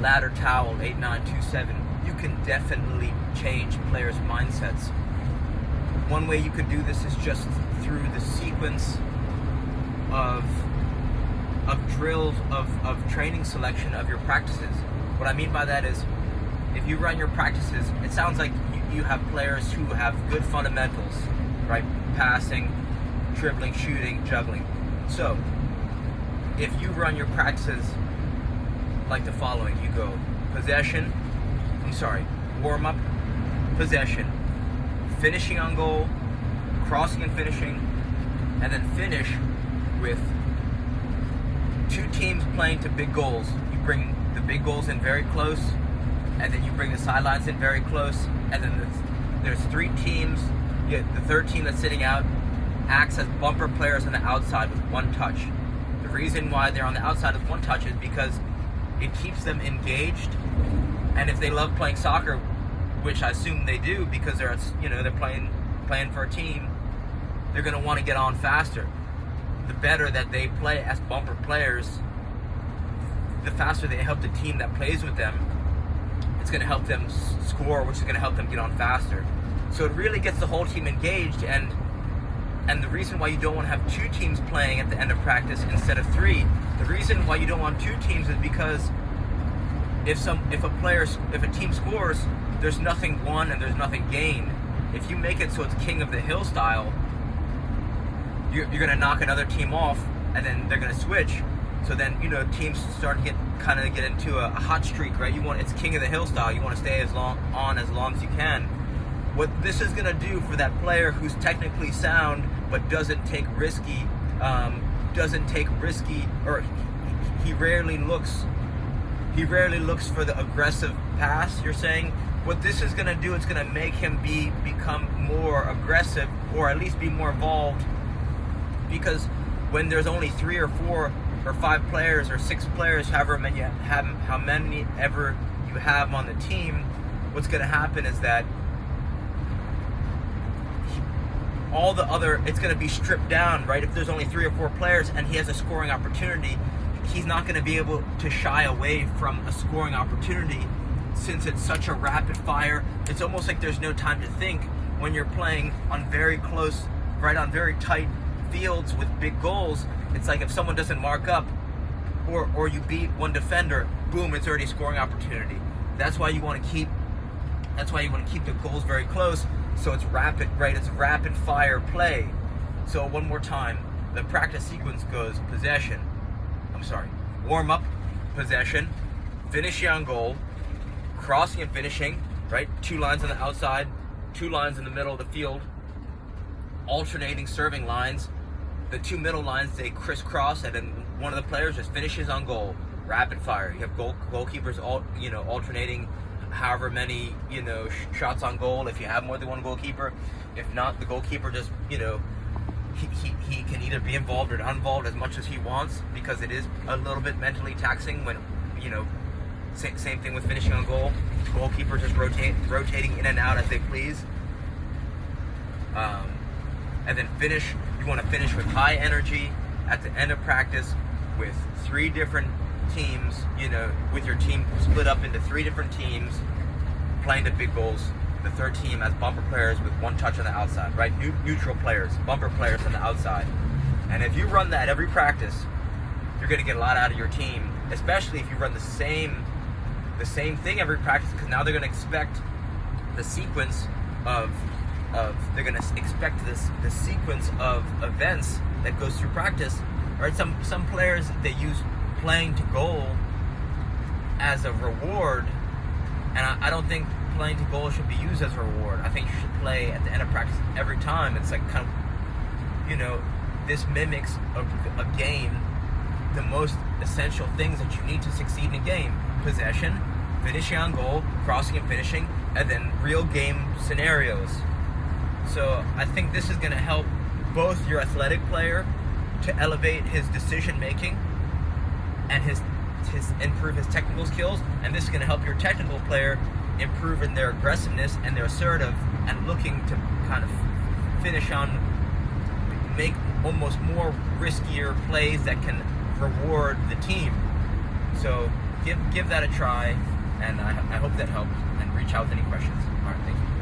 ladder towel 8927, you can definitely change players' mindsets. One way you could do this is just through the sequence of drills, of training selection of your practices. What I mean by that is, if you run your practices, it sounds like you have players who have good fundamentals, right? Passing, dribbling, shooting, juggling. So, if you run your practices like the following, you go warm up, possession, finishing on goal, crossing and finishing, and then finish with two teams playing to big goals. You bring the big goals in very close, and then you bring the sidelines in very close, and then there's three teams. The third team that's sitting out acts as bumper players on the outside with one touch. The reason why they're on the outside with one touch is because it keeps them engaged, and if they love playing soccer, which I assume they do because they're playing for a team, they're going to want to get on faster. The better that they play as bumper players, the faster they help the team that plays with them. It's going to help them score, which is going to help them get on faster. So it really gets the whole team engaged, and the reason why you don't want to have two teams playing at the end of practice instead of three, the reason why you don't want two teams is because if a team scores, there's nothing won and there's nothing gained. If you make it so it's King of the Hill style, you're going to knock another team off, and then they're going to switch. So then, teams start to get into a hot streak, right? It's King of the Hill style. You want to stay as long as you can. What this is going to do for that player who's technically sound but doesn't take risky, or he rarely looks for the aggressive pass. You're saying what this is going to do? It's going to make him become more aggressive, or at least be more involved. Because when there's only 3 or 4 or 5 players or 6 players, how many ever you have on the team, what's going to happen is that it's going to be stripped down, right? If there's only 3 or 4 players and he has a scoring opportunity, he's not going to be able to shy away from a scoring opportunity, since it's such a rapid fire. It's almost like there's no time to think when you're playing on very close, right, on very tight fields with big goals. It's like if someone doesn't mark up, or you beat one defender, boom, it's already a scoring opportunity. That's why you want to keep the goals very close, so it's rapid, right? It's rapid fire play. So one more time, the practice sequence goes warm up, possession, finishing on goal, crossing and finishing, right? 2 lines on the outside, 2 lines in the middle of the field, alternating serving lines. The 2 middle lines, they crisscross, and then one of the players just finishes on goal. Rapid fire. You have goalkeepers alternating however many shots on goal if you have more than one goalkeeper. If not, the goalkeeper just he can either be involved or not involved as much as he wants, because it is a little bit mentally taxing when same thing with finishing on goal. Goalkeepers just rotating in and out as they please. And then you want to finish with high energy at the end of practice with 3 different teams, with your team split up into 3 different teams playing the big goals. The third team as bumper players with 1 touch on the outside, right? Neutral players, bumper players on the outside. And if you run that every practice, you're going to get a lot out of your team, especially if you run the same thing every practice, because now they're going to expect the sequence of the sequence of events that goes through practice. Right? Some players, they use playing to goal as a reward, and I don't think playing to goal should be used as a reward. I think you should play at the end of practice every time. It's like kind of, this mimics a game, the most essential things that you need to succeed in a game: possession, finishing on goal, crossing and finishing, and then real game scenarios. So I think this is going to help both your athletic player to elevate his decision making and his improve his technical skills, and this is going to help your technical player improve in their aggressiveness and their assertive and looking to kind of finish on, make almost more riskier plays that can reward the team. So give that a try, and I hope that helps. And reach out with any questions. All right, thank you.